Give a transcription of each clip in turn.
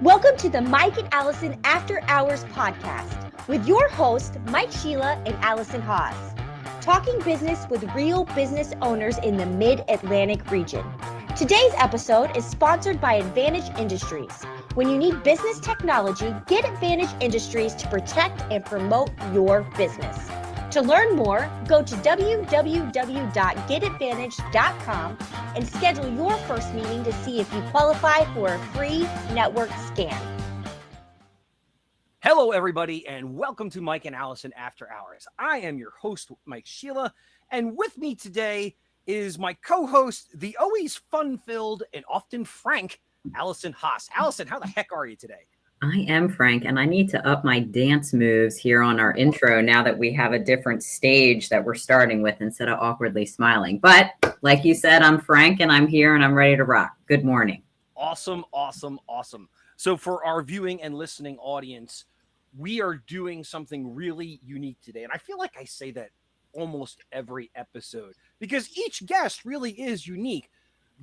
Welcome to the Mike and Alison After Hours podcast with your hosts, Mike Sheila and Alison Haas. Talking business with real business owners in the Mid-Atlantic region. Today's episode is sponsored by Advantage Industries. When you need business technology, get Advantage Industries to protect and promote your business. To learn more, go to www.getadvantage.com and schedule your first meeting to see if you qualify for a free network scan. Hello, everybody, and welcome to Mike and Alison After Hours. I am your host, Mike Sheila, and with me today is my co-host, the always fun-filled and often frank Alison Haas. Alison, how the heck are you today? I am Frank, and I need to up my dance moves here on our intro now that we have a different stage that we're starting with instead of awkwardly smiling. But like you said, I'm Frank, and I'm here, and I'm ready to rock. Good morning. Awesome. So for our viewing and listening audience, we are doing something really unique today. And I feel like I say that almost every episode because each guest really is unique.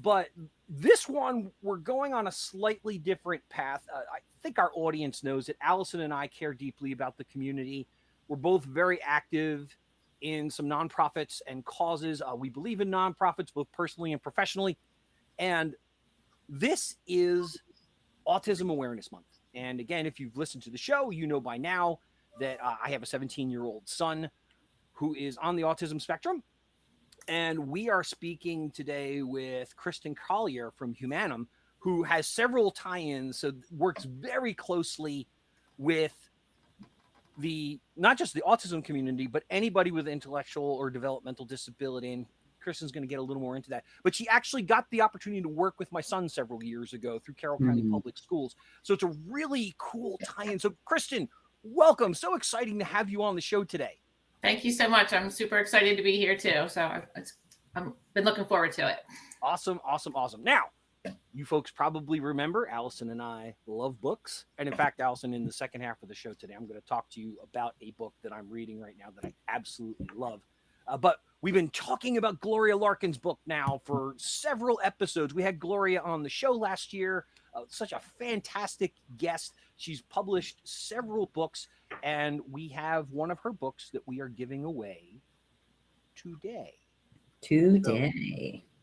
But this one, we're going on a slightly different path. I think our audience knows that Alison and I care deeply about the community. We're both very active in some nonprofits and causes. We believe in nonprofits, both personally and professionally. And this is Autism Awareness Month. And again, if you've listened to the show, you know by now that I have a 17-year-old son who is on the autism spectrum. And we are speaking today with Kristen Colyer from Humanim, who has several tie-ins, so works very closely with not just the autism community, but anybody with intellectual or developmental disability. And Kristen's going to get a little more into that. But she actually got the opportunity to work with my son several years ago through Carroll County Public Schools. So it's a really cool tie-in. So Kristen, welcome. So exciting to have you on the show today. Thank you so much. I'm super excited to be here too. So I've been looking forward to it. Awesome. Now, you folks probably remember Alison and I love books. And in fact, Alison, in the second half of the show today, I'm going to talk to you about a book that I'm reading right now that I absolutely love. But we've been talking about Gloria Larkin's book now for several episodes. We had Gloria on the show last year. Such a fantastic guest. She's published several books, and we have one of her books that we are giving away today. So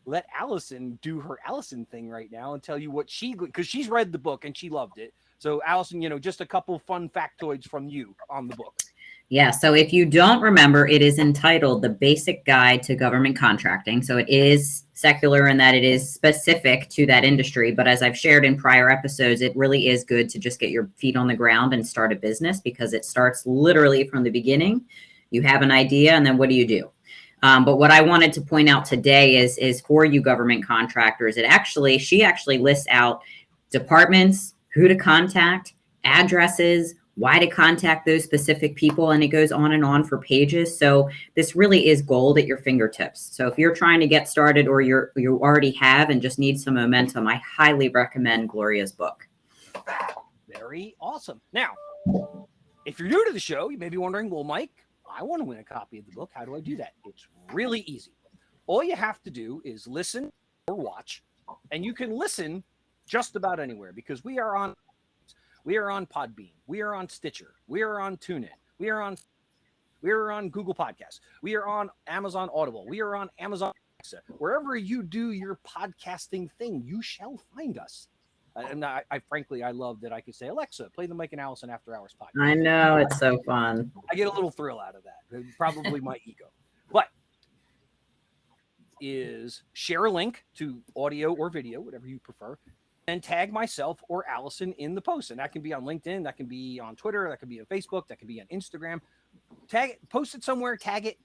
let Alison do her Alison thing right now and tell you what because she's read the book and she loved it. So Alison, just a couple fun factoids from you on the book. Yeah, so if you don't remember, it is entitled The Basic Guide to Government Contracting. So it is secular in that it is specific to that industry. But as I've shared in prior episodes, it really is good to just get your feet on the ground and start a business because it starts literally from the beginning. You have an idea, and then what do you do? But what I wanted to point out today is for you government contractors, she actually lists out departments, who to contact, addresses, why to contact those specific people, and it goes on and on for pages. So this really is gold at your fingertips. So if you're trying to get started or you already have and just need some momentum, I highly recommend Gloria's book. Very awesome. Now, if you're new to the show, you may be wondering, well, Mike, I want to win a copy of the book. How do I do that? It's really easy. All you have to do is listen or watch, and you can listen just about anywhere because we are on Podbean, we are on Stitcher, we are on TuneIn, we are on Google Podcasts, we are on Amazon Audible, we are on Amazon Alexa. Wherever you do your podcasting thing, you shall find us. And I frankly, I love that I could say, Alexa, play the Mike and Alison After Hours podcast. I know, it's so fun. I get a little thrill out of that. Probably my ego. But is share a link to audio or video, whatever you prefer, and tag myself or Alison in the post. And that can be on LinkedIn, that can be on Twitter, that can be on Facebook, that can be on Instagram. Tag it, post it somewhere, tag it,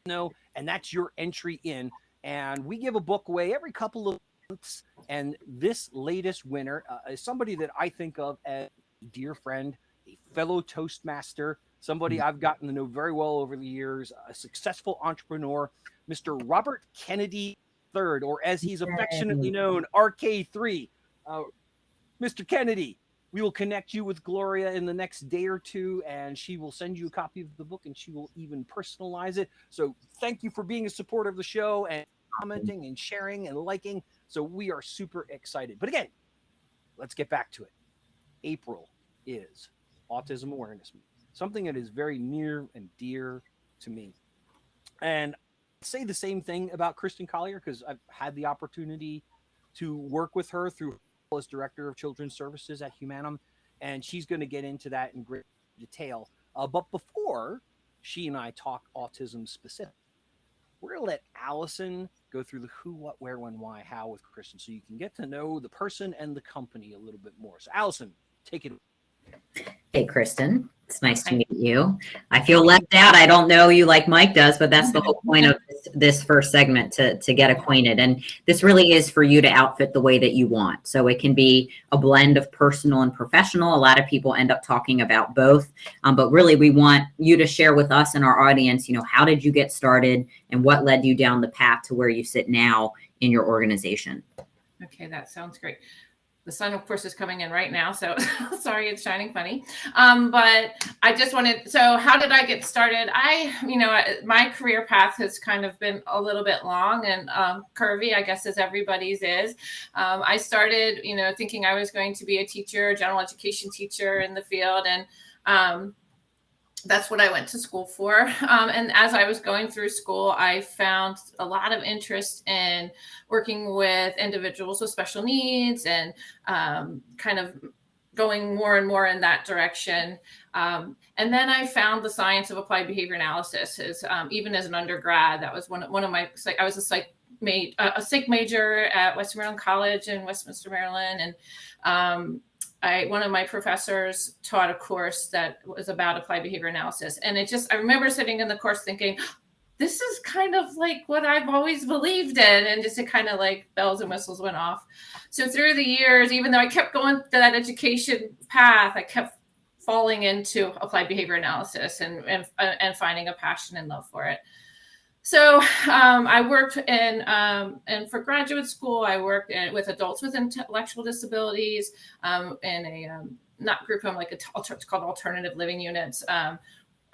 and that's your entry in. And we give a book away every couple of months. And this latest winner is somebody that I think of as a dear friend, a fellow Toastmaster, somebody I've gotten to know very well over the years, a successful entrepreneur, Mr. Robert Kennedy III, or as he's affectionately known, RK3. Mr. Kennedy, we will connect you with Gloria in the next day or two, and she will send you a copy of the book, and she will even personalize it. So thank you for being a supporter of the show and commenting and sharing and liking. So we are super excited. But again, let's get back to it. April is Autism Awareness Month, something that is very near and dear to me. And I say the same thing about Kristen Colyer because I've had the opportunity to work with her through as director of children's services at Humanim, and she's going to get into that in great detail. But before she and I talk autism specific, we're going to let Alison go through the who, what, where, when, why, how with Kristen so you can get to know the person and the company a little bit more. So, Alison, take it. Hey, Kristen. It's nice to meet you. I feel left out. I don't know you like Mike does, but that's the whole point of this first segment, to get acquainted. And this really is for you to outfit the way that you want. So it can be a blend of personal and professional. A lot of people end up talking about both. But really, we want you to share with us and our audience, how did you get started and what led you down the path to where you sit now in your organization? Okay, that sounds great. The sun, of course, is coming in right now, so sorry, it's shining funny. But I just wanted, so how did I get started? My career path has kind of been a little bit long and curvy, I guess, as everybody's is. I started, thinking I was going to be a teacher, general education teacher in the field, and that's what I went to school for. And as I was going through school, I found a lot of interest in working with individuals with special needs and kind of going more and more in that direction. And then I found the science of applied behavior analysis. Even as an undergrad, that was one of my, I was a psych major at Western Maryland College in Westminster, Maryland. And one of my professors taught a course that was about applied behavior analysis. And I remember sitting in the course thinking, this is kind of like what I've always believed in. And just it kind of like bells and whistles went off. So through the years, even though I kept going to that education path, I kept falling into applied behavior analysis and finding a passion and love for it. So I worked and for graduate school, I worked with adults with intellectual disabilities in a not group home, like it's called alternative living units,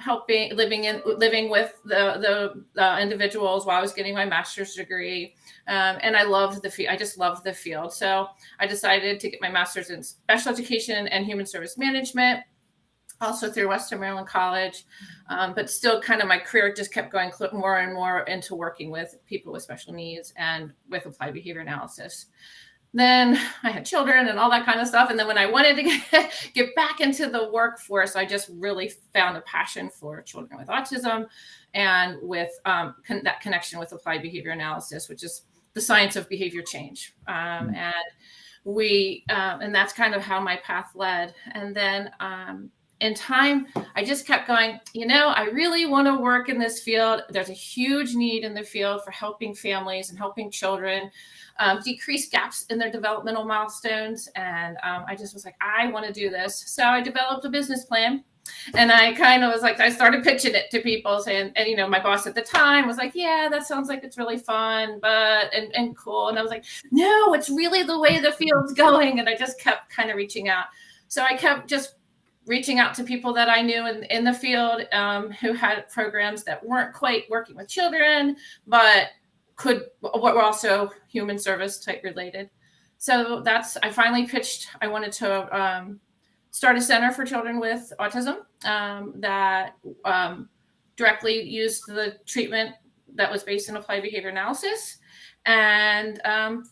living with the individuals while I was getting my master's degree. And I loved the field. I just loved the field. So I decided to get my master's in special education and human service management, also through Western Maryland College, but still kind of my career just kept going more and more into working with people with special needs and with applied behavior analysis. Then I had children and all that kind of stuff. And then when I wanted to get back into the workforce, I just really found a passion for children with autism and with that connection with applied behavior analysis, which is the science of behavior change. And that's kind of how my path led. And then in time, I just kept going, I really want to work in this field. There's a huge need in the field for helping families and helping children decrease gaps in their developmental milestones. And I just was like, I want to do this. So I developed a business plan. And I kind of was like, I started pitching it to people saying, and, my boss at the time was like, yeah, that sounds like it's really fun, and cool. And I was like, no, it's really the way the field's going. And I just kept kind of reaching out. So I kept just reaching out to people that I knew in the field who had programs that weren't quite working with children, but were also human service type related. So I finally pitched, I wanted to start a center for children with autism that directly used the treatment that was based in applied behavior analysis. And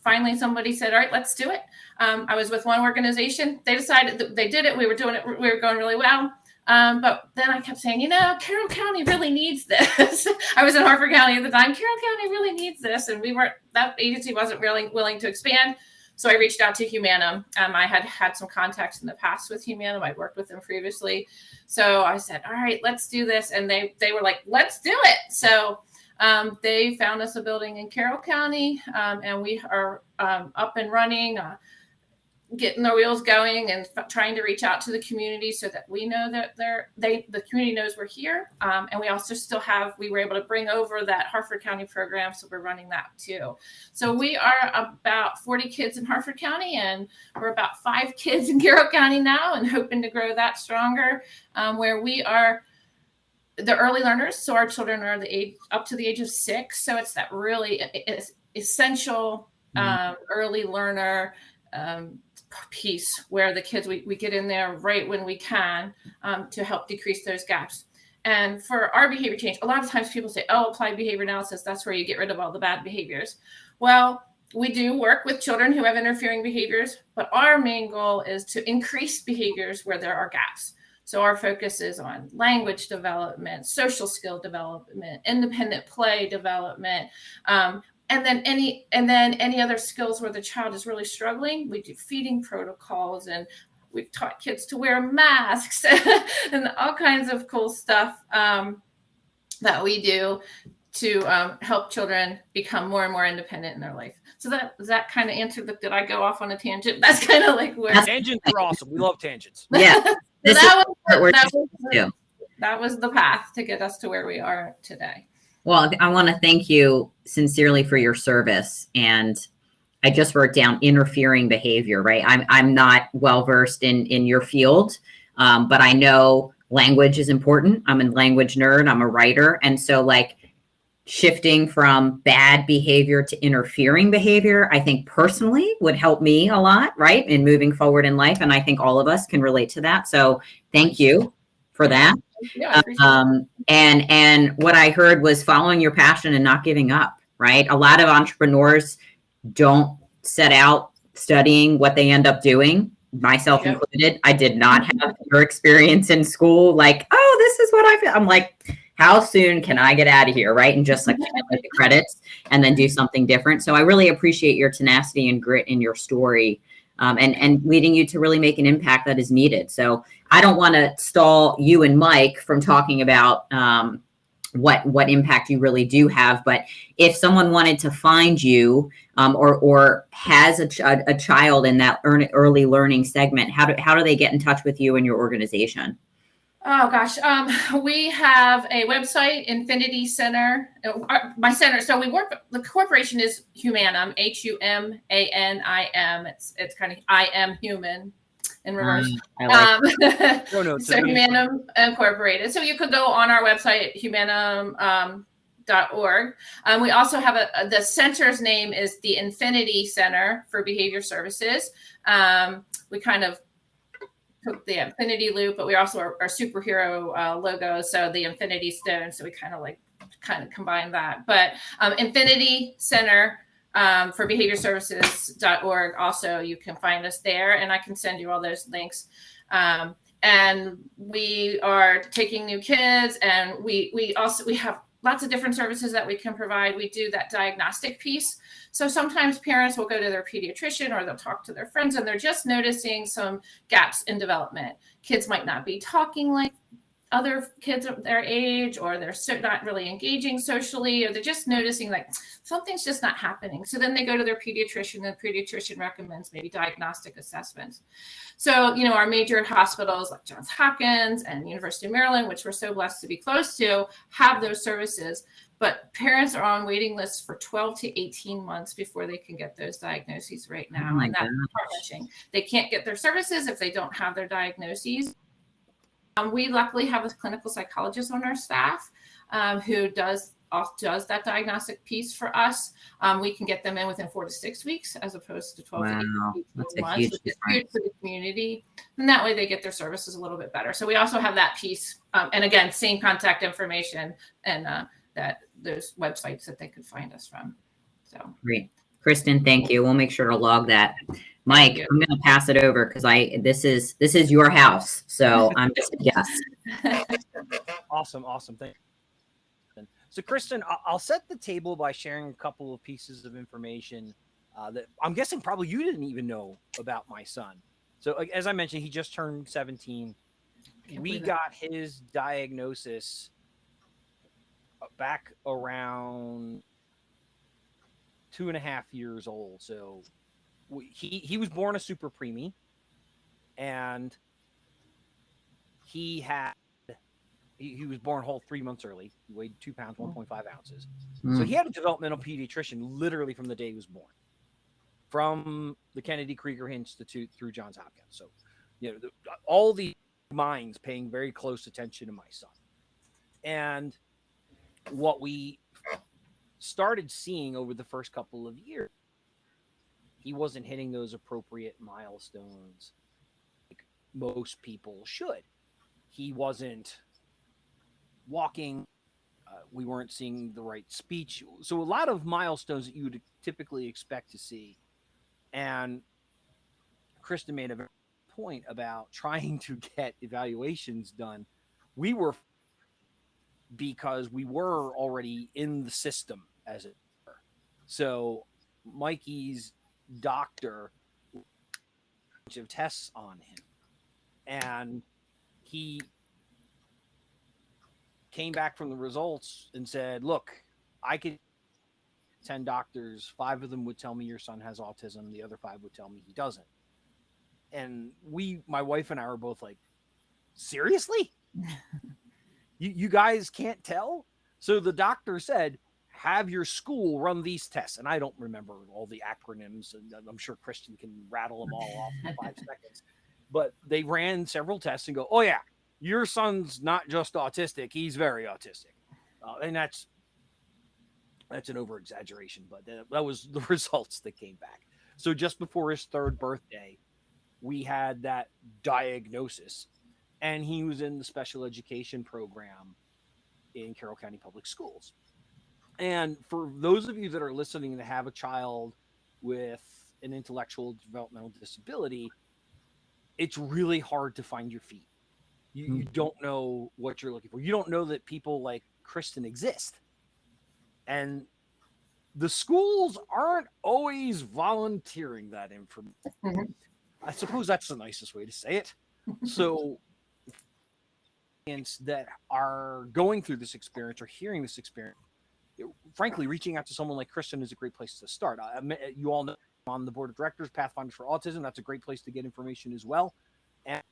finally, somebody said, all right, let's do it. I was with one organization. They decided that they did it. We were doing it. We were going really well. But then I kept saying, Carroll County really needs this. I was in Harford County at the time. Carroll County really needs this. And that agency wasn't really willing to expand. So I reached out to Humanim. I had some contacts in the past with Humanim. I'd worked with them previously. So I said, all right, let's do this. And they were like, let's do it. So they found us a building in Carroll County, and we are up and running, getting the wheels going and trying to reach out to the community so that we know that the community knows we're here. And we also we were able to bring over that Harford County program. So we're running that too. So we are about 40 kids in Harford County, and we're about 5 kids in Carroll County now, and hoping to grow that stronger, where we are the early learners. So our children are up to the age of 6. So it's that really essential early learner piece where the kids, we get in there right when we can to help decrease those gaps. And for our behavior change, a lot of times people say, oh, applied behavior analysis, that's where you get rid of all the bad behaviors. Well, we do work with children who have interfering behaviors, but our main goal is to increase behaviors where there are gaps. So our focus is on language development, social skill development, independent play development, and then any other skills where the child is really struggling. We do feeding protocols, and we've taught kids to wear masks and all kinds of cool stuff that we do to help children become more and more independent in their life. So that kind of answered did I go off on a tangent? That's kind of like where tangents are awesome. We love tangents. Yeah. that was the path to get us to where we are today. Well, I want to thank you sincerely for your service. And I just wrote down interfering behavior, right? I'm not well-versed in your field, but I know language is important. I'm a language nerd. I'm a writer. And so like shifting from bad behavior to interfering behavior, I think personally would help me a lot, right? In moving forward in life. And I think all of us can relate to that. So thank you for that. Yeah, and what I heard was following your passion and not giving up, right? A lot of entrepreneurs don't set out studying what they end up doing, myself included. I did not have your experience in school. Like, oh, this is what I feel. I'm like, how soon can I get out of here, right? And just like the credits and then do something different. So I really appreciate your tenacity and grit in your story, and leading you to really make an impact that is needed. So I don't want to stall you and Mike from talking about what impact you really do have. But if someone wanted to find you or has a child in that early learning segment, how do they get in touch with you and your organization? Oh gosh, we have a website, Infinity Center. My center. So we work. The corporation is Humanim, Humanim. It's kind of I am human in reverse. So Humanim Incorporated. So you could go on our website, humanim.org. We also have the center's name is the Infinity Center for Behavior Services. We kind of took the infinity loop, but we also are superhero logo, so the infinity stone. So we kind of combine that. But Infinity Center for Behavior Services.org. Also, you can find us there, and I can send you all those links. And we are taking new kids, and we have lots of different services that we can provide. We do that diagnostic piece. So sometimes parents will go to their pediatrician or they'll talk to their friends and they're just noticing some gaps in development. Kids might not be talking like other kids of their age, or they're not really engaging socially, or they're just noticing like something's just not happening. So then they go to their pediatrician, and the pediatrician recommends maybe diagnostic assessments. So, our major hospitals like Johns Hopkins and University of Maryland, which we're so blessed to be close to, have those services. But parents are on waiting lists for 12 to 18 months before they can get those diagnoses right now. And that's heart-wrenching. They can't get their services if they don't have their diagnoses. We luckily have a clinical psychologist on our staff who does that diagnostic piece for us. We can get them in within 4 to 6 weeks as opposed to 12 to 18 months, which is huge for the community. And that way they get their services a little bit better. So we also have that piece. And again, same contact information and that those websites that they could find us from. So great. Kristen, thank you. We'll make sure to log that. Mike, I'm going to pass it over because this is your house, so I'm just a guest. Awesome. Thank you. So, Kristen, I'll set the table by sharing a couple of pieces of information that I'm guessing probably you didn't even know about my son. So, as I mentioned, he just turned 17. We got his diagnosis back around 2.5 years old. So he was born a super preemie, and he was born whole 3 months early. He weighed 2 pounds, 1.5 ounces. So he had a developmental pediatrician literally from the day he was born, from the Kennedy Krieger Institute through Johns Hopkins. So, all the minds paying very close attention to my son. And what we started seeing over the first couple of years, he wasn't hitting those appropriate milestones like most people should. He wasn't walking. We weren't seeing the right speech. So a lot of milestones that you would typically expect to see. And Kristen made a point about trying to get evaluations done. We were, because we were already in the system, as it were. So Mikey's doctor of tests on him, and he came back from the results and said, look, I could 10 doctors, 5 of them would tell me your son has autism, the other 5 would tell me he doesn't. And my wife and I were both like, seriously? you guys can't tell? So the doctor said, have your school run these tests. And I don't remember all the acronyms, and I'm sure Kristen can rattle them all off in 5 seconds. But they ran several tests and go, oh yeah, your son's not just autistic, he's very autistic. And that's an over exaggeration, but that was the results that came back. So just before his 3rd birthday, we had that diagnosis, and he was in the special education program in Carroll County Public Schools. And for those of you that are listening that have a child with an intellectual developmental disability, it's really hard to find your feet. You don't know what you're looking for. You don't know that people like Kristen exist. And the schools aren't always volunteering that information. Mm-hmm. I suppose that's the nicest way to say it. So that are going through this experience or hearing this experience, frankly, reaching out to someone like Kristen is a great place to start. You all know I'm on the board of directors, Pathfinders for Autism. That's a great place to get information as well. And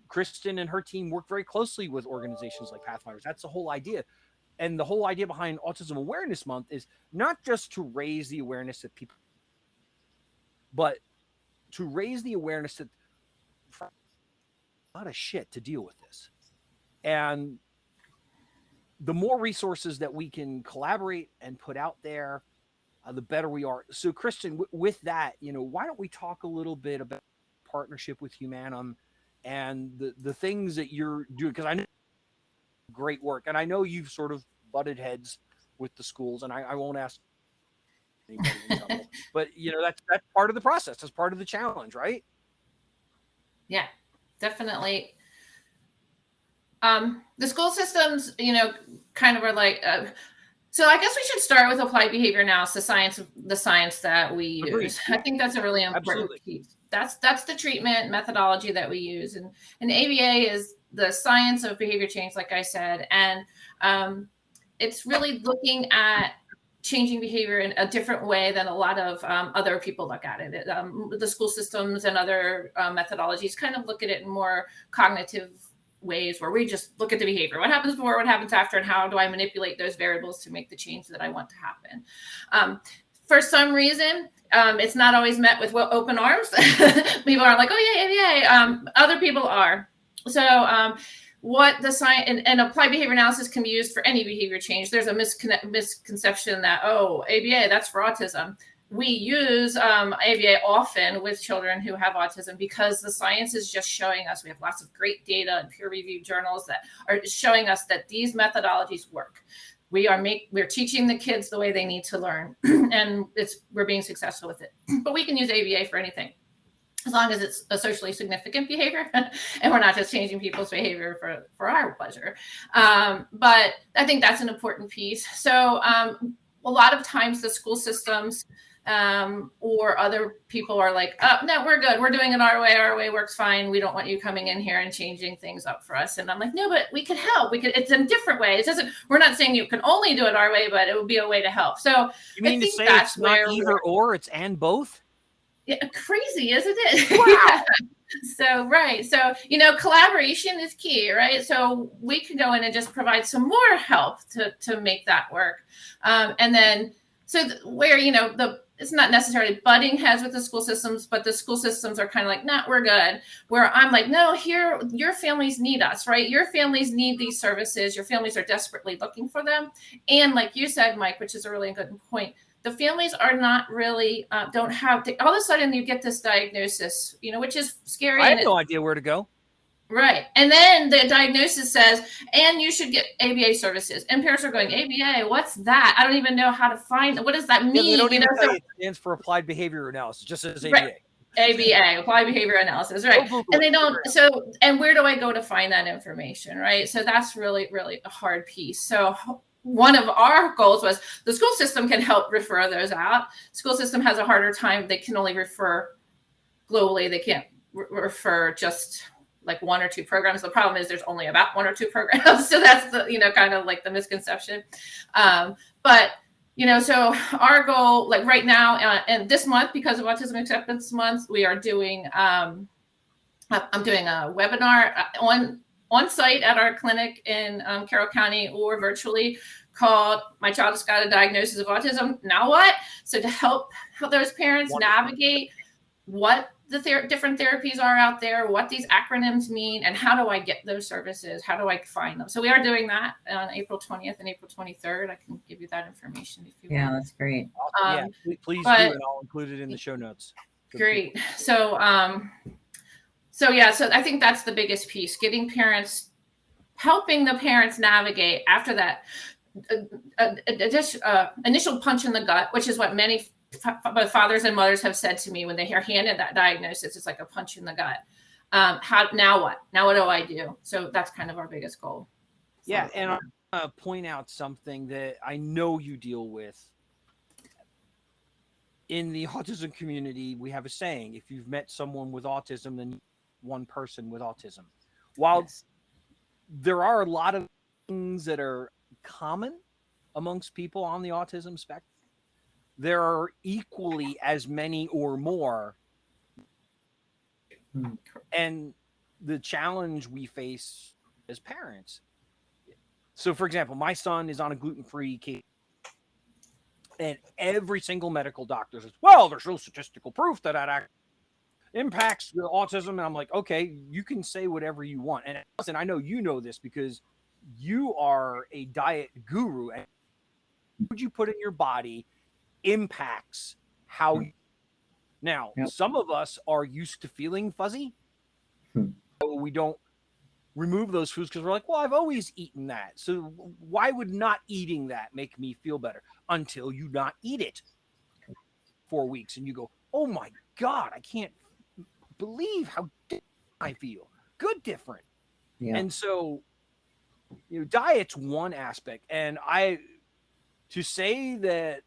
Kristen and her team work very closely with organizations like Pathfinders. That's the whole idea. And the whole idea behind Autism Awareness Month is not just to raise the awareness of people, but to raise the awareness that a lot of shit to deal with this. And the more resources that we can collaborate and put out there, the better we are. So Kristen, with that, why don't we talk a little bit about partnership with Humanim and the things that you're doing? Because I know great work, and I know you've sort of butted heads with the schools, and I won't ask anybody in trouble, but that's part of the process. That's part of the challenge, right? Yeah, definitely. The school systems, kind of are like, so I guess we should start with applied behavior analysis, the science that we use. Agreed. I think that's a really important piece. That's the treatment methodology that we use. And ABA is the science of behavior change, like I said. And it's really looking at changing behavior in a different way than a lot of other people look at it. The school systems and other methodologies kind of look at it in more cognitive ways, where we just look at the behavior. What happens before, what happens after, and how do I manipulate those variables to make the change that I want to happen? For some reason, it's not always met with open arms. People are like, oh, yay. Other people are. So what the science and applied behavior analysis can be used for any behavior change. There's a misconception that, ABA, that's for autism. We use ABA often with children who have autism because the science is just showing us, we have lots of great data and peer-reviewed journals that are showing us that these methodologies work. We're teaching the kids the way they need to learn, and we're being successful with it. But we can use ABA for anything, as long as it's a socially significant behavior and we're not just changing people's behavior for our pleasure. But I think that's an important piece. So a lot of times the school systems or other people are like, oh, no, we're good. We're doing it our way. Our way works fine. We don't want you coming in here and changing things up for us. And I'm like, no, but we could help. It's a different way. We're not saying you can only do it our way, but it would be a way to help. So you mean to say it's not either or, it's and both? Yeah, crazy, isn't it? Wow. So, right. So, collaboration is key, right? So we can go in and just provide some more help to make that work. And then, where, it's not necessarily butting heads with the school systems, but the school systems are kind of like, nah, we're good. Where I'm like, no, here, your families need us, right? Your families need these services. Your families are desperately looking for them. And like you said, Mike, which is a really good point, the families are not really, don't have, all of a sudden you get this diagnosis, which is scary. I have no idea where to go. Right. And then the diagnosis says, and you should get ABA services. And parents are going, ABA, what's that? I don't even know how to find, what does that mean? Yeah, they don't even say it stands for Applied Behavior Analysis, just as ABA. Right. ABA, Applied Behavior Analysis, right? And they don't, and where do I go to find that information, right? So that's really, really a hard piece. So one of our goals was the school system can help refer those out. School system has a harder time. They can only refer globally. They can't refer just like one or two programs. The problem is there's only about one or two programs. So that's the, kind of like the misconception. But, so our goal, like right now, and this month, because of Autism Acceptance Month, we are doing, I'm doing a webinar on site at our clinic in Carroll County or virtually called My Child Has Got a Diagnosis of Autism. Now what? So to help those parents navigate what the different therapies are out there, what these acronyms mean, and how do I get those services? How do I find them? So we are doing that on April 20th and April 23rd. I can give you that information if you want. Yeah, that's great. Please do, and I'll include it in the show notes. Great. So I think that's the biggest piece, getting parents, helping the parents navigate after that initial punch in the gut, which is what many both fathers and mothers have said to me when they hear handed that diagnosis. It's like a punch in the gut. Now what? Now what do I do? So that's kind of our biggest goal. Yeah, and I want to point out something that I know you deal with. In the autism community, we have a saying: if you've met someone with autism, then one person with autism. While there are a lot of things that are common amongst people on the autism spectrum, there are equally as many or more. And the challenge we face as parents. So, for example, my son is on a gluten-free keto, and every single medical doctor says, well, there's no statistical proof that impacts the autism. And I'm like, okay, you can say whatever you want. And listen, I know you know this because you are a diet guru, and what you put in your body impacts how you. Now, some of us are used to feeling fuzzy. So we don't remove those foods because we're like, well, I've always eaten that. So why would not eating that make me feel better? Until you not eat it 4 weeks and you go, oh my God, I can't believe how different I feel. Good different. Yeah. And so, diet's one aspect. And to say that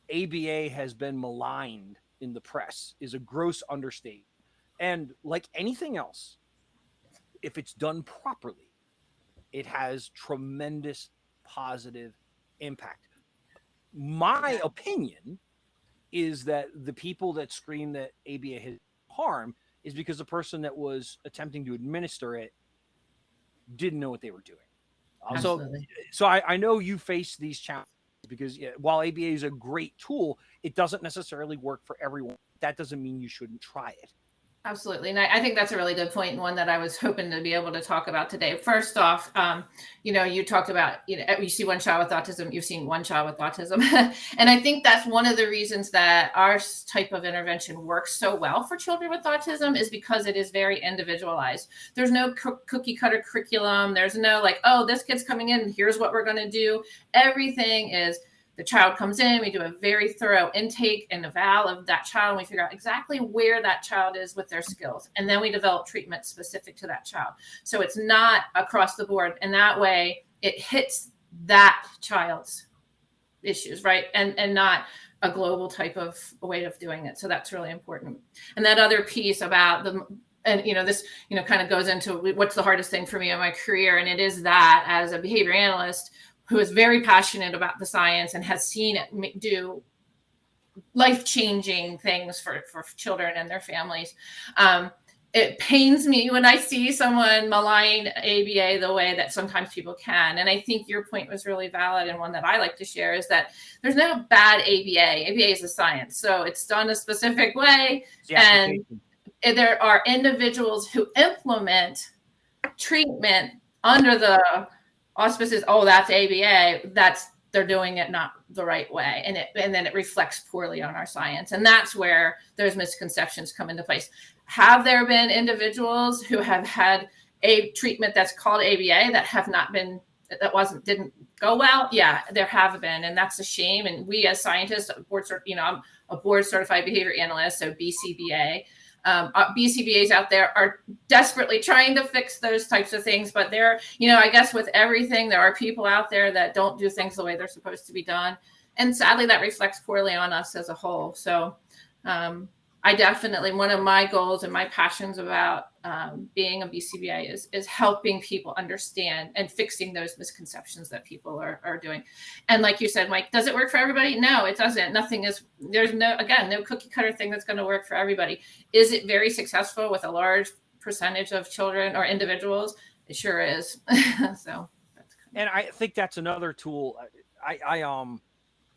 ABA has been maligned in the press is a gross understatement. And like anything else, if it's done properly, it has tremendous positive impact. My opinion is that the people that scream that ABA has harm is because the person that was attempting to administer it didn't know what they were doing. So I know you face these challenges because while ABA is a great tool, it doesn't necessarily work for everyone. That doesn't mean you shouldn't try it. Absolutely. And I think that's a really good point, and one that I was hoping to be able to talk about today. First off, you talked about, you see one child with autism, you've seen one child with autism. And I think that's one of the reasons that our type of intervention works so well for children with autism is because it is very individualized. There's no cookie cutter curriculum. There's no like, oh, this kid's coming in and here's what we're going to do. Everything is, the child comes in, we do a very thorough intake and eval of that child, and we figure out exactly where that child is with their skills. And then we develop treatment specific to that child. So it's not across the board. And that way it hits that child's issues, right? And not a global type of way of doing it. So that's really important. And that other piece about this kind of goes into what's the hardest thing for me in my career. And it is that as a behavior analyst, who is very passionate about the science and has seen it do life-changing things for children and their families. It pains me when I see someone malign ABA the way that sometimes people can. And I think your point was really valid, and one that I like to share is that there's no bad ABA. ABA is a science. So it's done a specific way. And there are individuals who implement treatment under the auspices, oh, that's ABA, they're doing it not the right way. And then it reflects poorly on our science. And that's where those misconceptions come into place. Have there been individuals who have had a treatment that's called ABA didn't go well? Yeah, there have been, and that's a shame. And we as scientists, I'm a board certified behavior analyst, so BCBA. BCBAs out there are desperately trying to fix those types of things, but I guess with everything, there are people out there that don't do things the way they're supposed to be done. And sadly, that reflects poorly on us as a whole. So I definitely, one of my goals and my passions about being a BCBA is helping people understand and fixing those misconceptions that people are doing. And like you said, Mike, does it work for everybody? No, it doesn't. There's no cookie cutter thing that's going to work for everybody. Is it very successful with a large percentage of children or individuals? It sure is. So that's cool. And I think that's another tool.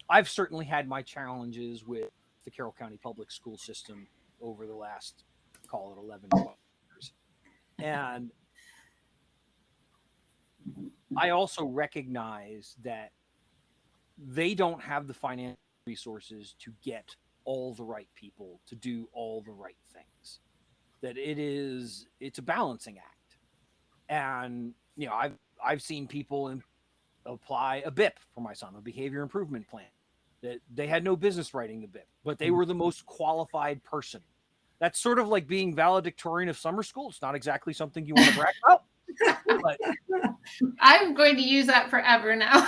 I've certainly had my challenges with the Carroll County public school system over the last, call it 11, 12 years. And I also recognize that they don't have the financial resources to get all the right people to do all the right things. That it's a balancing act. And, I've seen people apply a BIP for my son, a behavior improvement plan, that they had no business writing the BIP, but they were the most qualified person. That's sort of like being valedictorian of summer school. It's not exactly something you want to brag about. But I'm going to use that forever now.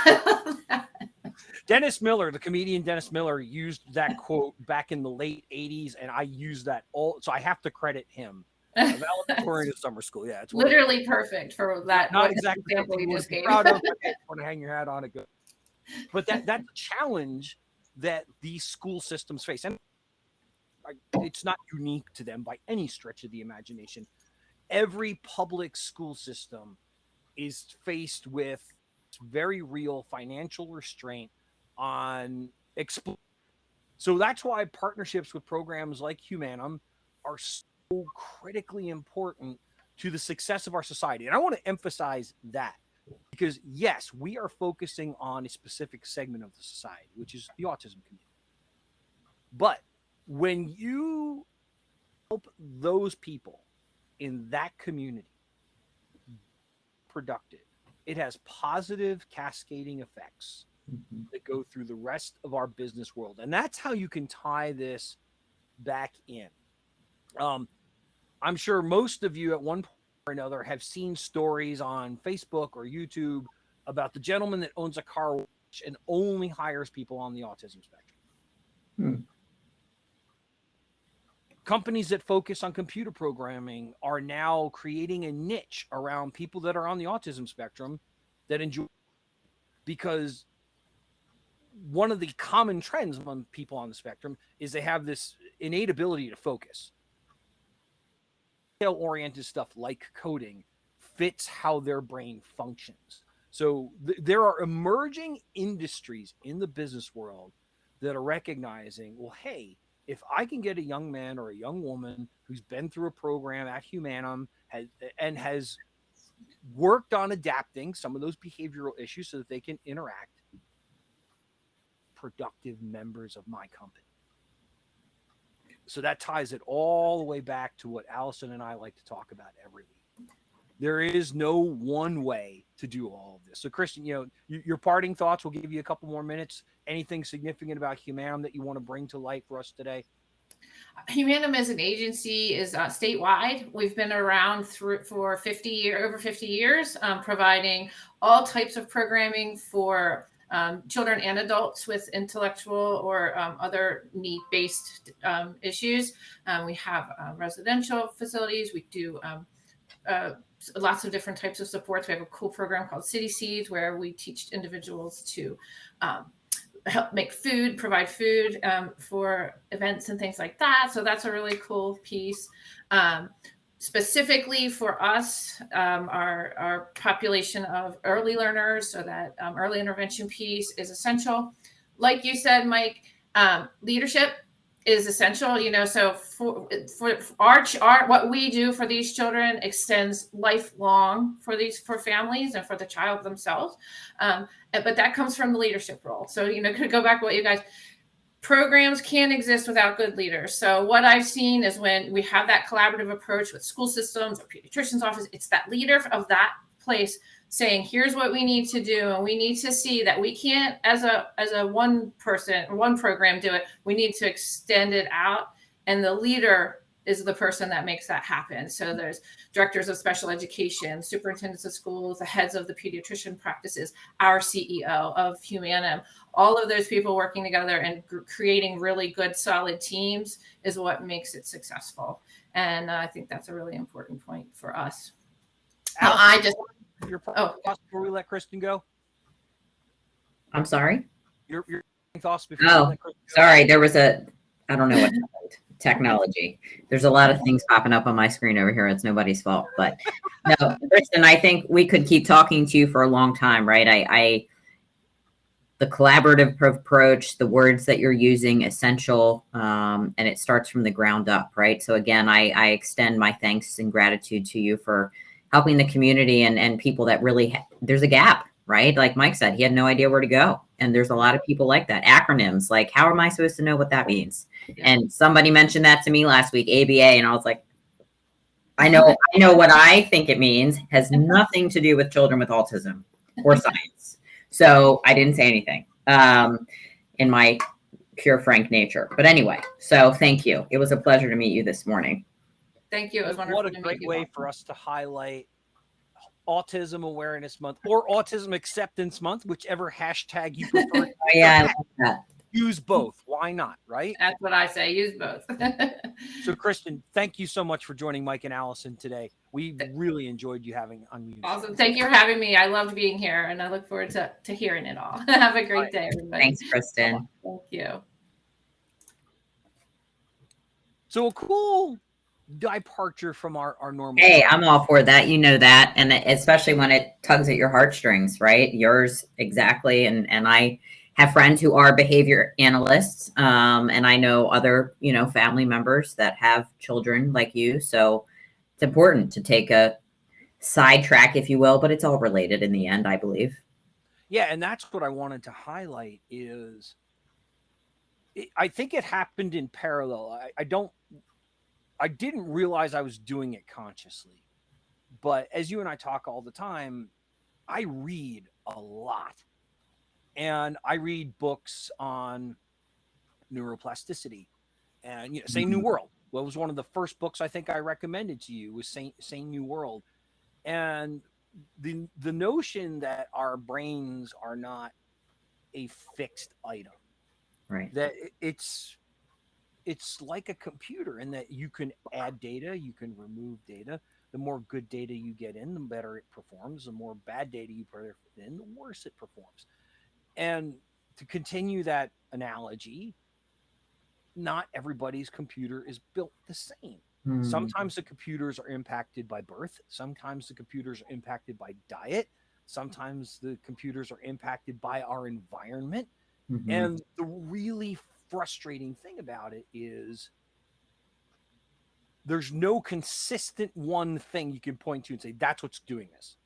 Dennis Miller, the comedian Dennis Miller, used that quote back in the late 80s, and I use that so I have to credit him. Valedictorian of summer school. Yeah, it's literally perfect for that. Not exactly example you just gave. Proud of. Want to hang your hat on it. Good. But that's a challenge that these school systems face. And it's not unique to them by any stretch of the imagination. Every public school system is faced with very real financial restraint on so that's why partnerships with programs like Humanim are so critically important to the success of our society. And I want to emphasize that, because yes, we are focusing on a specific segment of the society, which is the autism community. But when you help those people in that community productive, it has positive cascading effects that go through the rest of our business world. And that's how you can tie this back in. I'm sure most of you at one point or another have seen stories on Facebook or YouTube about the gentleman that owns a car wash and only hires people on the autism spectrum. Companies that focus on computer programming are now creating a niche around people that are on the autism spectrum that enjoy, because one of the common trends among people on the spectrum is they have this innate ability to focus. Detail-oriented stuff like coding fits how their brain functions. So there are emerging industries in the business world that are recognizing, well, hey, if I can get a young man or a young woman who's been through a program at Humanim has worked on adapting some of those behavioral issues so that they can interact, productive members of my company. So that ties it all the way back to what Alison and I like to talk about every week. There is no one way to do all of this. So Kristen, your parting thoughts, we'll give you a couple more minutes. Anything significant about Humanim that you want to bring to light for us today? Humanim as an agency is statewide. We've been around for over 50 years, providing all types of programming for children and adults with intellectual or other need-based issues. We have residential facilities. We do lots of different types of supports. We have a cool program called City Seeds, where we teach individuals to help make food, provide food for events and things like that. So that's a really cool piece. Specifically for us, our population of early learners, so that early intervention piece is essential. Like you said, Mike, leadership is essential, so for our what we do for these children extends lifelong for families and for the child themselves. But that comes from the leadership role. So, to go back to what you guys, programs can't exist without good leaders. So what I've seen is when we have that collaborative approach with school systems or pediatrician's office, it's that leader of that place saying, here's what we need to do. And we need to see that we can't, as a one person, one program do it. We need to extend it out. And the leader is the person that makes that happen. So there's directors of special education, superintendents of schools, the heads of the pediatrician practices, our CEO of Humanim, all of those people working together and creating really good, solid teams is what makes it successful. And I think that's a really important point for us. Alison, before we let Kristen go. I'm sorry. Your thoughts before we let Kristen go. Sorry. There was I don't know what happened. Technology. There's a lot of things popping up on my screen over here. It's nobody's fault, but no, Kristen, I think we could keep talking to you for a long time, right? The collaborative approach, the words that you're using, essential, and it starts from the ground up, right? So again, I extend my thanks and gratitude to you for helping the community and people that really, there's a gap, right? Like Mike said, he had no idea where to go. And there's a lot of people like that. Acronyms, like, how am I supposed to know what that means? Yeah. And somebody mentioned that to me last week, ABA, and I was like, I know what I think it means, has nothing to do with children with autism or science. So I didn't say anything in my pure, frank nature. But anyway, so thank you. It was a pleasure to meet you this morning. Thank you. It was wonderful. What a great way for us to highlight Autism Awareness Month or Autism Acceptance Month, whichever hashtag you prefer. Yeah, I like that. Use both. Why not, right? That's what I say. Use both. So, Kristen, thank you so much for joining Mike and Alison today. We really enjoyed you having on you. Awesome. Thank you for having me. I loved being here, and I look forward to hearing it all. Have a great day, everybody. Thanks, Kristen. Thank you. So a cool departure from our normal. Hey, I'm all for that. You know that. And especially when it tugs at your heartstrings, right? Yours exactly. And I have friends who are behavior analysts. And I know other, family members that have children like you. So it's important to take a sidetrack, if you will, but it's all related in the end, I believe. Yeah. And that's what I wanted to highlight is I think it happened in parallel. I didn't realize I was doing it consciously, but as you and I talk all the time, I read a lot, and I read books on neuroplasticity and Sane New World. Well, it was one of the first books I think I recommended to you was Sane New World, and the notion that our brains are not a fixed item, right? That it's like a computer in that you can add data, you can remove data. The more good data you get in, the better it performs. The more bad data you put in, the worse it performs. And to continue that analogy, not everybody's computer is built the same. Sometimes the computers are impacted by birth. Sometimes the computers are impacted by diet. Sometimes the computers are impacted by our environment. And the really frustrating thing about it is there's no consistent one thing you can point to and say that's what's doing this.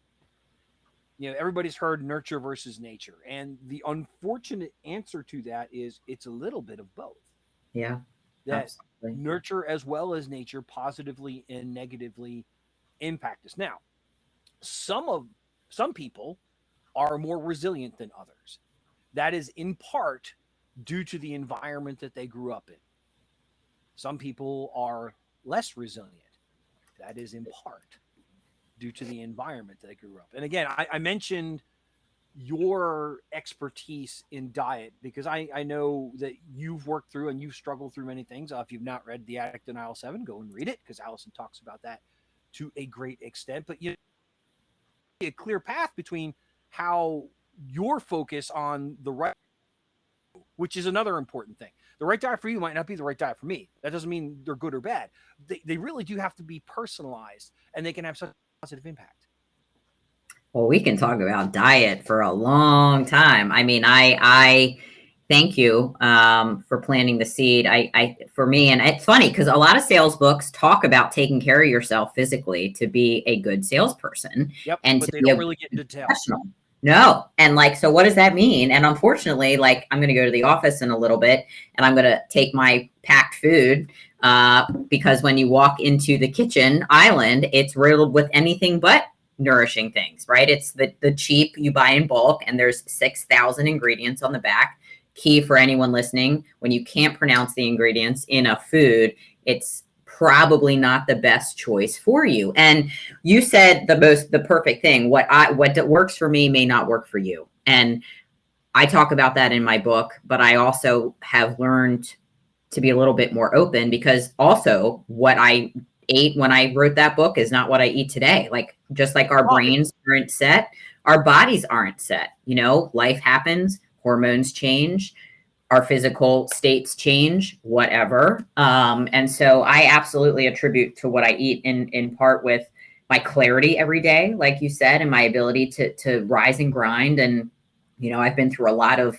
Everybody's heard nurture versus nature, and the unfortunate answer to that is it's a little bit of both. Yeah, that absolutely. Nurture as well as nature positively and negatively impact us. Now, some people are more resilient than others. That is in part due to the environment that they grew up in. Some people are less resilient. That is in part due to the environment that they grew up in. And again, I mentioned your expertise in diet because I know that you've worked through and you've struggled through many things. If you've not read The Addict in Aisle 7, go and read it because Alison talks about that to a great extent. But a clear path between how your focus on the right, which is another important thing. The right diet for you might not be the right diet for me. That doesn't mean they're good or bad. They really do have to be personalized, and they can have such a positive impact. Well, we can talk about diet for a long time. I mean, I Thank you for planting the seed. For me, and it's funny because a lot of sales books talk about taking care of yourself physically to be a good salesperson. Yep, And but to they be don't a really get into detail. professional. No. And like, so what does that mean? And unfortunately, like I'm going to go to the office in a little bit and I'm going to take my packed food because when you walk into the kitchen island, it's riddled with anything but nourishing things, right? It's the cheap you buy in bulk and there's 6,000 ingredients on the back. Key for anyone listening, when you can't pronounce the ingredients in a food, it's probably not the best choice for you. And you said the perfect thing. What works for me may not work for you. And I talk about that in my book, but I also have learned to be a little bit more open because also what I ate when I wrote that book is not what I eat today. Like just like our brains aren't set, our bodies aren't set. You know, life happens, hormones change, our physical states change, whatever. And so I absolutely attribute to what I eat in part with my clarity every day, like you said, and my ability to rise and grind. And, you know, I've been through a lot of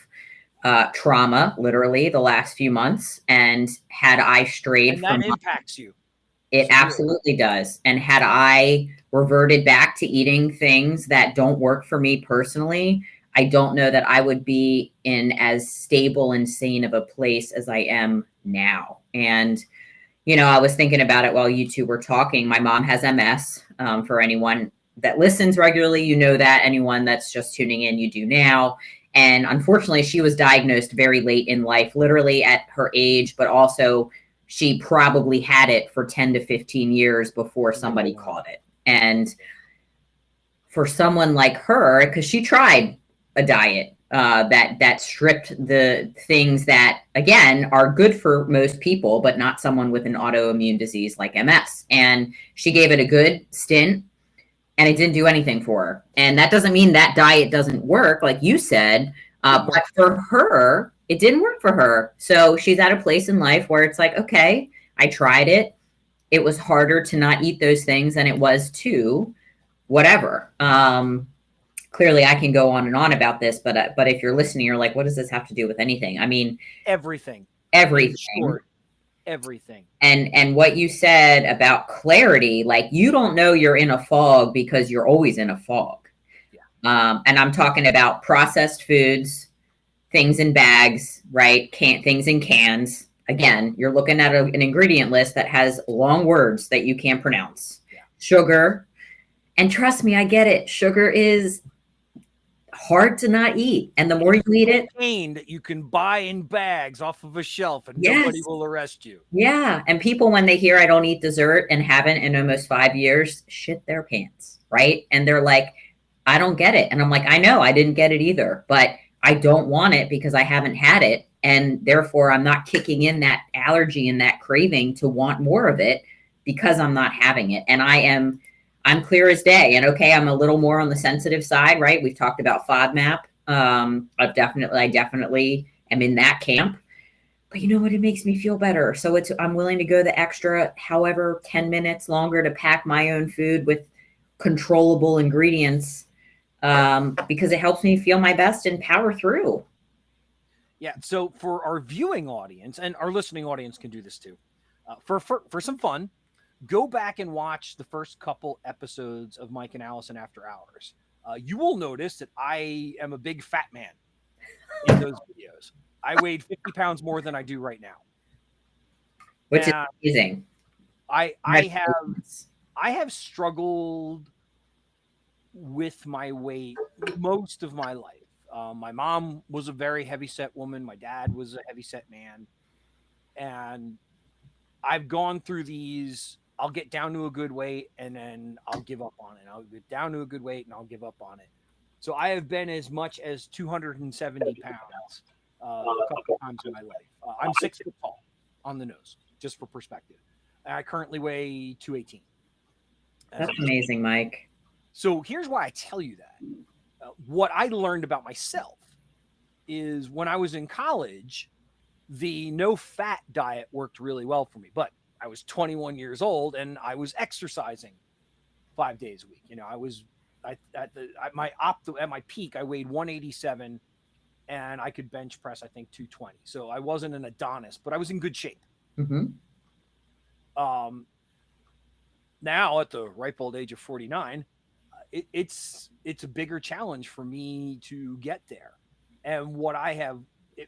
trauma, literally the last few months. And had I strayed And that impacts you. It absolutely does. And had I reverted back to eating things that don't work for me personally, I don't know that I would be in as stable and sane of a place as I am now. And, you know, I was thinking about it while you two were talking. My mom has MS. For anyone that listens regularly, you know that. Anyone that's just tuning in, you do now. And unfortunately, she was diagnosed very late in life, literally at her age, but also she probably had it for 10 to 15 years before somebody caught it. And for someone like her, because she tried a diet that stripped the things that, again, are good for most people, but not someone with an autoimmune disease like MS. And she gave it a good stint and it didn't do anything for her. And that doesn't mean that diet doesn't work, like you said, but for her, it didn't work for her. So she's at a place in life where it's like, okay, I tried it. It was harder to not eat those things than it was to whatever. Clearly I can go on and on about this, but if you're listening, you're like, what does this have to do with anything? I mean, everything. Everything. And what you said about clarity, like you don't know you're in a fog because you're always in a fog. Yeah. And I'm talking about processed foods, things in bags, right? Things in cans. Again, you're looking at an ingredient list that has long words that you can't pronounce. Yeah. Sugar. And trust me, I get it. Sugar is hard to not eat. And the more you eat it, that you can buy in bags off of a shelf and nobody will arrest you. Yeah. And people, when they hear I don't eat dessert and haven't in almost 5 years, shit their pants. Right. And they're like, I don't get it. And I'm like, I know I didn't get it either, but I don't want it because I haven't had it. And therefore I'm not kicking in that allergy and that craving to want more of it because I'm not having it. And I'm clear as day. And okay, I'm a little more on the sensitive side, right? We've talked about FODMAP. I definitely am in that camp. But you know what? It makes me feel better. So I'm willing to go the extra, however, 10 minutes longer to pack my own food with controllable ingredients because it helps me feel my best and power through. Yeah. So for our viewing audience, and our listening audience can do this too, for some fun, go back and watch the first couple episodes of Mike and Alison After Hours. You will notice that I am a big fat man in those videos. I weighed 50 pounds more than I do right now. Which is amazing. I have struggled with my weight most of my life. My mom was a very heavy-set woman. My dad was a heavy-set man. And I've gone through these. I'll get down to a good weight and then I'll give up on it. I'll get down to a good weight and I'll give up on it. So I have been as much as 270 pounds a couple of times in my life. I'm 6 foot tall on the nose, just for perspective. I currently weigh 218. That's amazing, Mike. So here's why I tell you that. What I learned about myself is when I was in college, the no fat diet worked really well for me, but I was 21 years old and I was exercising 5 days a week. You know, I was at my peak, I weighed 187 and I could bench press, I think, 220. So I wasn't an Adonis, but I was in good shape. Mm-hmm. Now at the ripe old age of 49, it's a bigger challenge for me to get there. And what I have,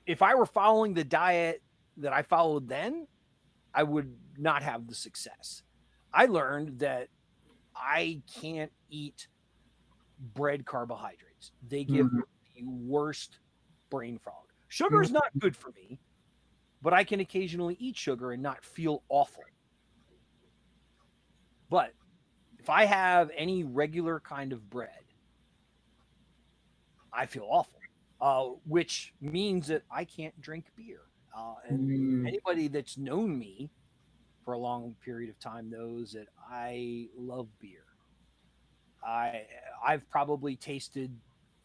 if I were following the diet that I followed then, I would not have the success. I learned that I can't eat bread carbohydrates. They give me the worst brain fog. Sugar is not good for me, but I can occasionally eat sugar and not feel awful. But if I have any regular kind of bread, I feel awful, which means that I can't drink beer. And anybody that's known me for a long period of time knows that I love beer. I've probably tasted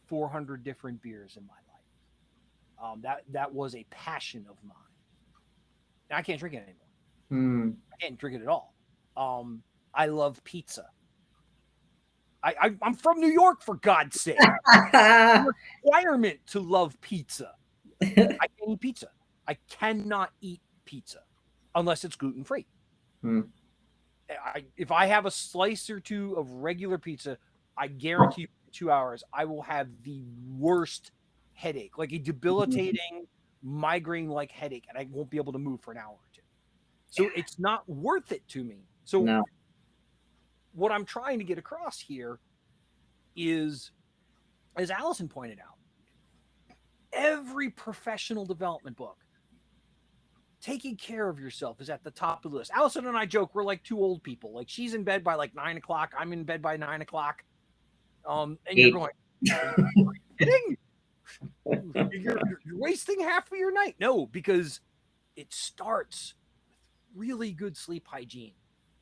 400 different beers in my life. That was a passion of mine. And I can't drink it anymore. I can't drink it at all. I love pizza. I'm from New York, for God's sake. It's a requirement to love pizza. I can't eat pizza. I cannot eat pizza unless it's gluten-free. If I have a slice or two of regular pizza, I guarantee you 2 hours, I will have the worst headache, like a debilitating migraine-like headache, and I won't be able to move for an hour or two. So it's not worth it to me. So what I'm trying to get across here is, as Alison pointed out, every professional development book, taking care of yourself is at the top of the list. Alison and I joke we're like two old people. Like, she's in bed by like 9 o'clock. I'm in bed by 9 o'clock. And you're going, are you kidding? You're wasting half of your night. No, because it starts with really good sleep hygiene.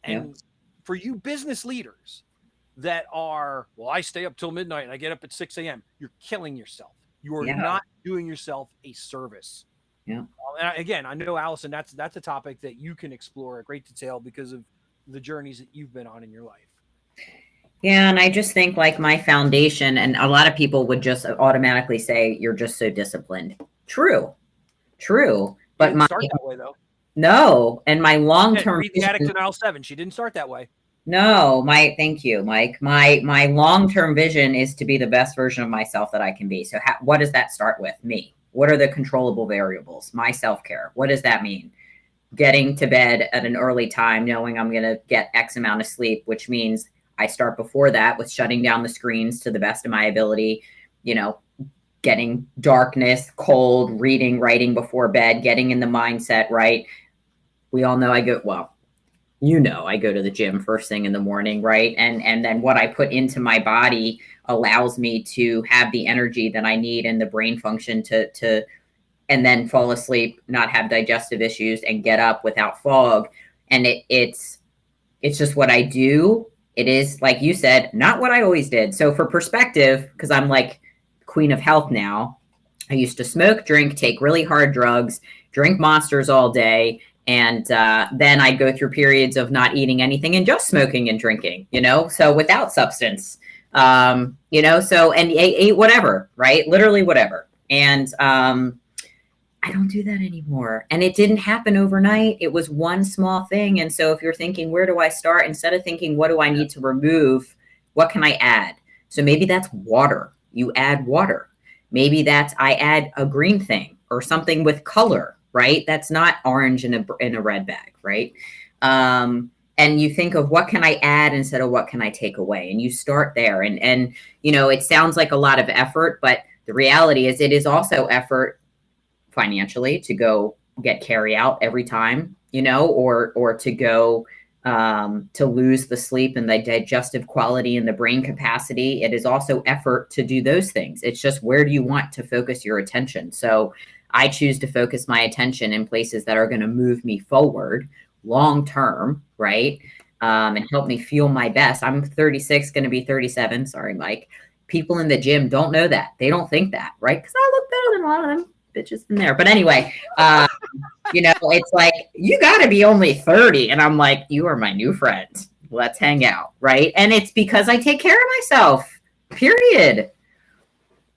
And for you business leaders that are, well, I stay up till midnight and I get up at 6 a.m., you're killing yourself. You are not doing yourself a service. And again, I know, Alison, that's a topic that you can explore at great detail because of the journeys that you've been on in your life. Yeah, and I just think, like, my foundation, and a lot of people would just automatically say, you're just so disciplined. True. But didn't start that way, though. No, and my long-term read The Addict in Aisle 7. She didn't start that way. No, thank you, Mike. My long-term vision is to be the best version of myself that I can be. So what does that start with? Me. What are the controllable variables? My self-care. What does that mean? Getting to bed at an early time, knowing I'm going to get X amount of sleep, which means I start before that with shutting down the screens to the best of my ability, getting darkness, cold, reading, writing before bed, getting in the mindset, right? We all know I go to the gym first thing in the morning, right? And then what I put into my body allows me to have the energy that I need and the brain function to and then fall asleep, not have digestive issues, and get up without fog. And it's just what I do. It is, like you said, not what I always did. So for perspective, because I'm like queen of health now, I used to smoke, drink, take really hard drugs, drink Monsters all day. And then I'd go through periods of not eating anything and just smoking and drinking, so without substance, and ate whatever, right? Literally whatever. And I don't do that anymore. And it didn't happen overnight. It was one small thing. And so if you're thinking, where do I start? Instead of thinking, what do I need to remove? What can I add? So maybe that's water. You add water. Maybe that's I add a green thing or something with color. Right? That's not orange in a red bag, right? And you think of what can I add instead of what can I take away? And you start there. And it sounds like a lot of effort, but the reality is it is also effort financially to go get carry out every time, or to go to lose the sleep and the digestive quality and the brain capacity. It is also effort to do those things. It's just, where do you want to focus your attention? So I choose to focus my attention in places that are going to move me forward long term, right? And help me feel my best. I'm 36, going to be 37. Sorry, Mike. People in the gym don't know that. They don't think that, right? Because I look better than a lot of them bitches in there. But anyway, it's like, you got to be only 30. And I'm like, you are my new friend. Let's hang out, right? And it's because I take care of myself, period.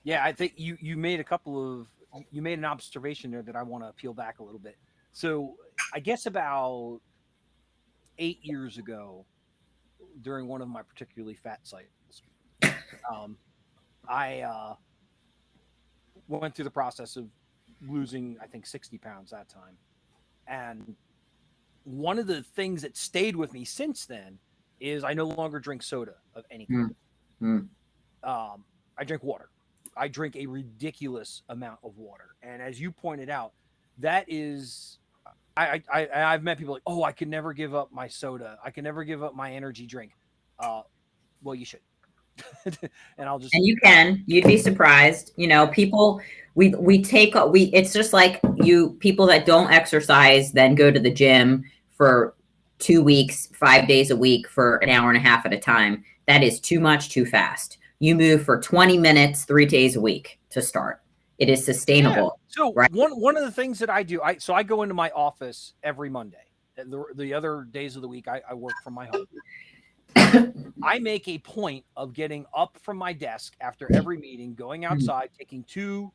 Yeah, I think you made you made an observation there that I want to peel back a little bit. So I guess about 8 years ago, during one of my particularly fat cycles, I went through the process of losing, I think, 60 pounds that time. And one of the things that stayed with me since then is I no longer drink soda of any kind. I drink water. I drink a ridiculous amount of water. And as you pointed out, that is, I've met people like, oh, I can never give up my soda. I can never give up my energy drink. Well, you should. And you'd be surprised, people, it's just like people that don't exercise, then go to the gym for 2 weeks, 5 days a week for an hour and a half at a time. That is too much, too fast. You move for 20 minutes, 3 days a week to start. It is sustainable. Yeah. So right? one of the things that I do, I go into my office every Monday. The other days of the week, I work from my home. I make a point of getting up from my desk after every meeting, going outside, taking 2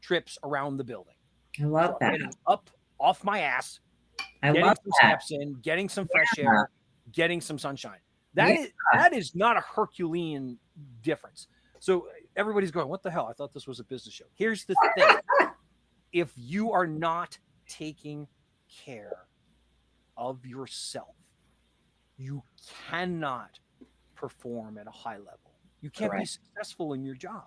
trips around the building. I love that. Getting up off my ass, getting some steps in, getting some fresh air, getting some sunshine. That is not a Herculean difference. So everybody's going, what the hell? I thought this was a business show. Here's the thing. If you are not taking care of yourself, you cannot perform at a high level. You can't be successful in your job.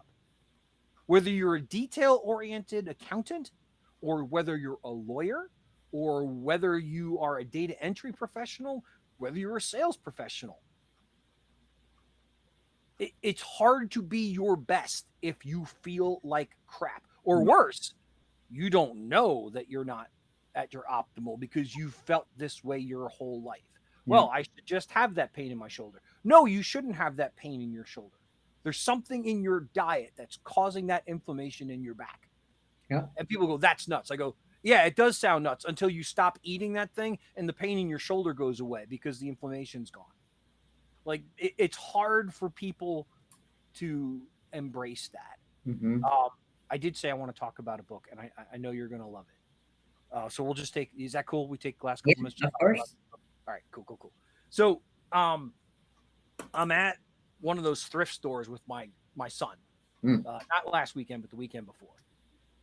Whether you're a detail-oriented accountant, or whether you're a lawyer, or whether you are a data entry professional, whether you're a sales professional, it's hard to be your best if you feel like crap. Or worse, you don't know that you're not at your optimal because you felt this way your whole life. Well, I should just have that pain in my shoulder. No, you shouldn't have that pain in your shoulder. There's something in your diet that's causing that inflammation in your back. Yeah. And people go, that's nuts. I go, yeah, it does sound nuts until you stop eating that thing and the pain in your shoulder goes away because the inflammation's gone. Like it's hard for people to embrace that. I did say I want to talk about a book, and I know you're going to love it. So we'll just is that cool? We take last couple minutes. Of course. All right, cool. So I'm at one of those thrift stores with my son, not last weekend, but the weekend before.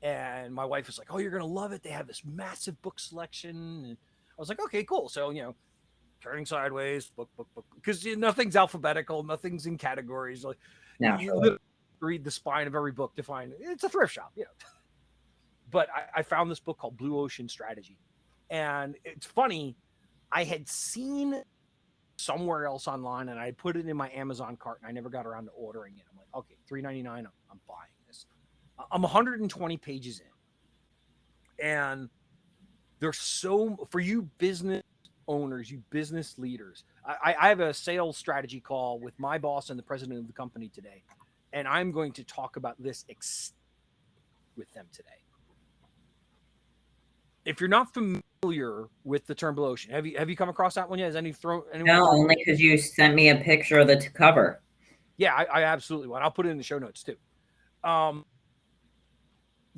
And my wife was like, oh, you're going to love it. They have this massive book selection. And I was like, okay, cool. So, turning sideways, book, because nothing's alphabetical, nothing's in categories. Like you read the spine of every book to find it's a thrift shop, But I found this book called Blue Ocean Strategy, and it's funny. I had seen somewhere else online, and I put it in my Amazon cart, and I never got around to ordering it. I'm like, okay, $3.99. I'm buying this. I'm 120 pages in, and there's for you business owners, you business leaders. I have a sales strategy call with my boss and the president of the company today, and I'm going to talk about this with them today. If you're not familiar with the term Blue Ocean, have you come across that one yet? Has anyone only because you sent me a picture of the cover. Yeah, I absolutely want. I'll put it in the show notes too. The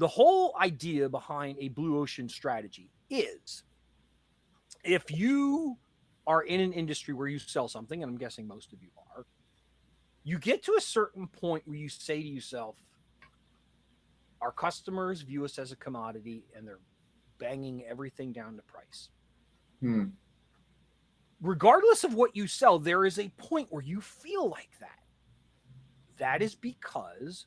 whole idea behind a Blue Ocean strategy is if you are in an industry where you sell something, and I'm guessing most of you are, you get to a certain point where you say to yourself, our customers view us as a commodity and they're banging everything down to price. Regardless of what you sell, there is a point where you feel like that. That is because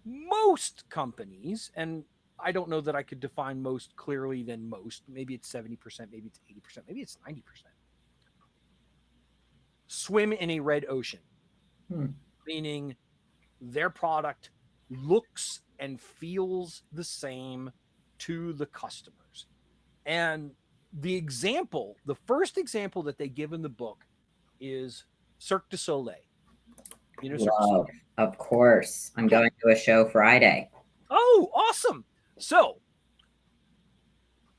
most companies, and I don't know that I could define most clearly than most, maybe it's 70%, maybe it's 80%, maybe it's 90%, swim in a red ocean, meaning their product looks and feels the same to the customers. And the first example that they give in the book is Cirque Du Soleil. You know, Cirque du Soleil? Of course. I'm going to a show Friday. Oh, awesome. So,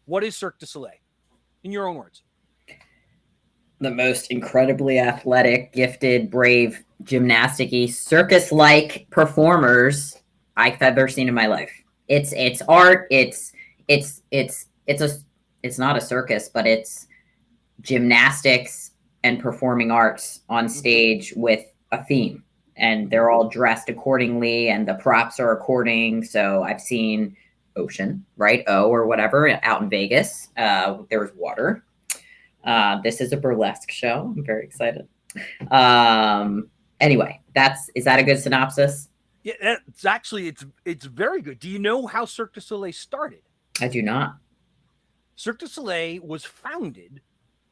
what is Cirque du Soleil? In your own words. The most incredibly athletic, gifted, brave, gymnastic-y, circus-like performers I've ever seen in my life. It's art. It's not a circus, but it's gymnastics and performing arts on stage with a theme, and they're all dressed accordingly, and the props are according. So I've seen Ocean, right? Or whatever out in Vegas. There was water. This is a burlesque show. I'm very excited. Anyway, is that a good synopsis? Yeah, it's actually, it's very good. Do you know how Cirque du Soleil started? I do not. Cirque du Soleil was founded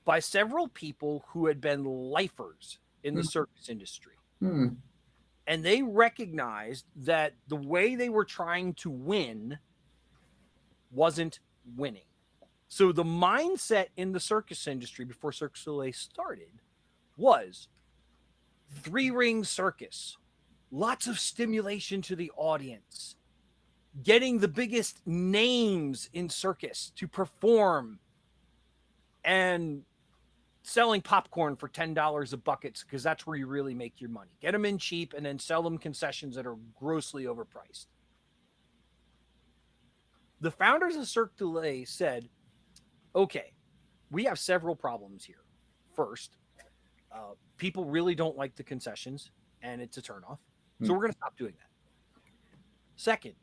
by several people who had been lifers in the circus industry. And they recognized that the way they were trying to win wasn't winning. So the mindset in the circus industry before Cirque du Soleil started was 3-ring circus, lots of stimulation to the audience, getting the biggest names in circus to perform, and selling popcorn for $10 a bucket, because that's where you really make your money. Get them in cheap and then sell them concessions that are grossly overpriced. The founders of Cirque du Soleil said, okay, we have several problems here. First, people really don't like the concessions, and it's a turnoff. So we're going to stop doing that. Second,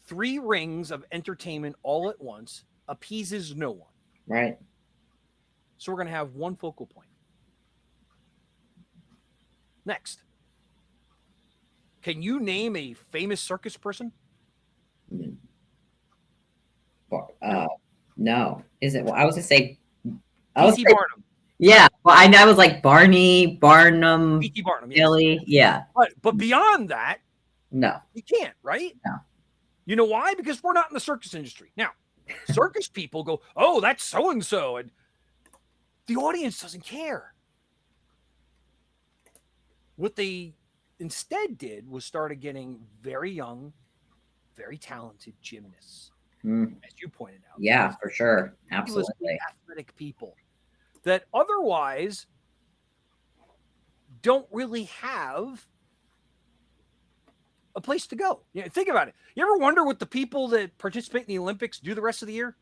3 rings of entertainment all at once appeases no one. Right. So we're going to have one focal point. Next, can you name a famous circus person? No. Is it? Well, I was going to say. P.T. Barnum. Yeah. Well, I was like Barney, Barnum, P.T. Barnum. Billy. Yes. Yeah. But beyond that, no. You can't, right? No. You know why? Because we're not in the circus industry. Now, circus people go, oh, that's so-and-so. And the audience doesn't care. What they instead did was started getting very young, very talented gymnasts, as you pointed out. Yeah, for sure. Absolutely. Athletic people that otherwise don't really have a place to go. You know, think about it. You ever wonder what the people that participate in the Olympics do the rest of the year?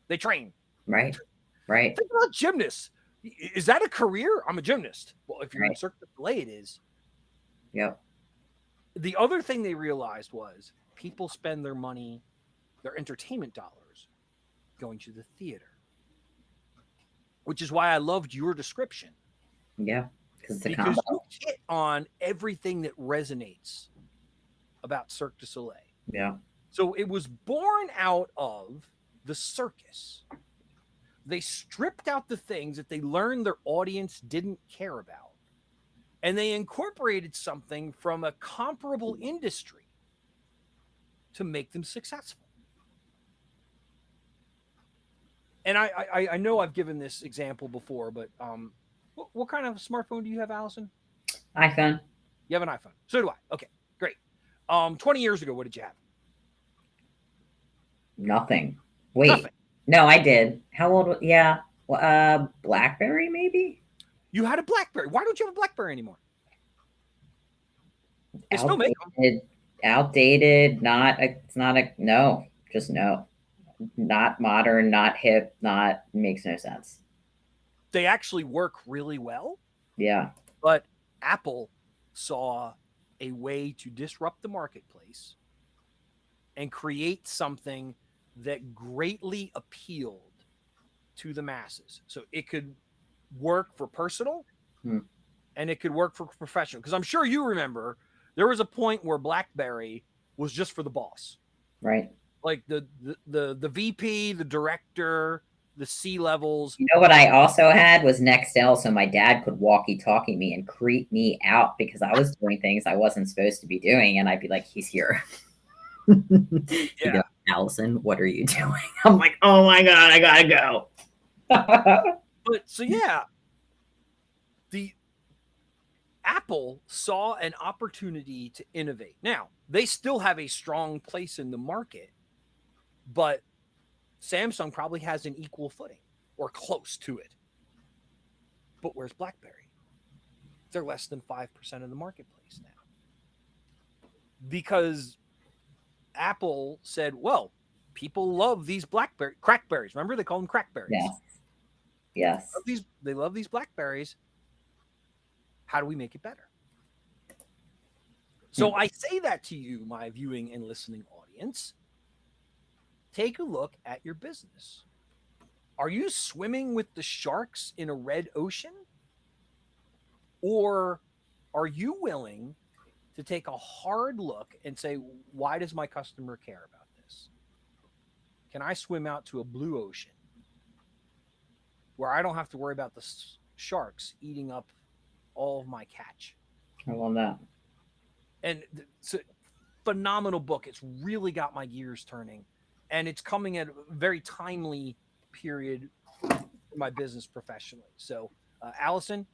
They train. Right. Right. Think about gymnasts. Is that a career? I'm a gymnast. Well, if you're in Cirque du Soleil, it is. Yep. The other thing they realized was people spend their money, their entertainment dollars, going to the theater. Which is why I loved your description. Yeah. Because you hit on everything that resonates about Cirque du Soleil. Yeah. So it was born out of the circus. They stripped out the things that they learned their audience didn't care about, and they incorporated something from a comparable industry to make them successful. And I know I've given this example before, but what kind of smartphone do you have, Alison? iPhone. You have an iPhone. So do I. Okay, great. 20 years ago, what did you have? Nothing. Wait. Nothing. No, I did. How old? Yeah. BlackBerry, maybe? You had a BlackBerry. Why don't you have a BlackBerry anymore? They still make them. Outdated. No. Just no. Not modern, not hip, makes no sense. They actually work really well. Yeah. But Apple saw a way to disrupt the marketplace and create something that greatly appealed to the masses. So it could work for personal and it could work for professional. Because I'm sure you remember there was a point where BlackBerry was just for the boss. Right. Like the VP, the director, the C levels. You know what I also had was Nextel, so my dad could walkie-talkie me and creep me out because I was doing things I wasn't supposed to be doing, and I'd be like, "He's here." Yeah. Go, Alison, what are you doing? I'm like, "Oh my god, I gotta go." But so yeah, the Apple saw an opportunity to innovate. Now they still have a strong place in the market, but Samsung probably has an equal footing or close to it. But where's BlackBerry? They're less than 5% of the marketplace now. Because Apple said, well, people love these crackberries. Remember, they call them crackberries. Yes. They love these blackberries. How do we make it better? So I say that to you, my viewing and listening audience. Take a look at your business. Are you swimming with the sharks in a red ocean? Or are you willing to take a hard look and say, why does my customer care about this? Can I swim out to a blue ocean where I don't have to worry about the sharks eating up all of my catch? I love that. And it's a phenomenal book. It's really got my gears turning, and it's coming at a very timely period for my business professionally. So, Alison,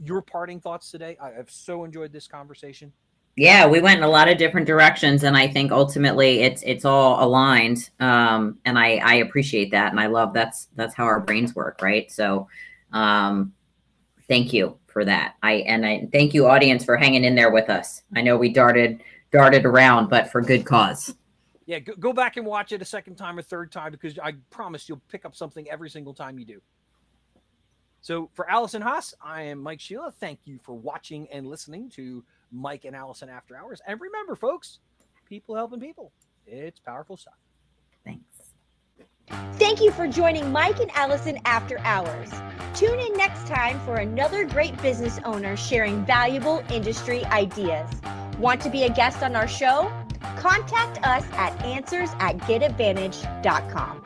your parting thoughts today? I've so enjoyed this conversation. Yeah, we went in a lot of different directions, and I think ultimately it's all aligned. And I appreciate that, and I love that's how our brains work, right? So, thank you for that. I thank you, audience, for hanging in there with us. I know we darted around, but for good cause. Yeah, go back and watch it a second time or third time, because I promise you'll pick up something every single time you do. So for Alison Haas, I am Mike Sheila. Thank you for watching and listening to Mike and Alison After Hours. And remember, folks, people helping people. It's powerful stuff. Thanks. Thank you for joining Mike and Alison After Hours. Tune in next time for another great business owner sharing valuable industry ideas. Want to be a guest on our show? Contact us at answers@getadvantage.com.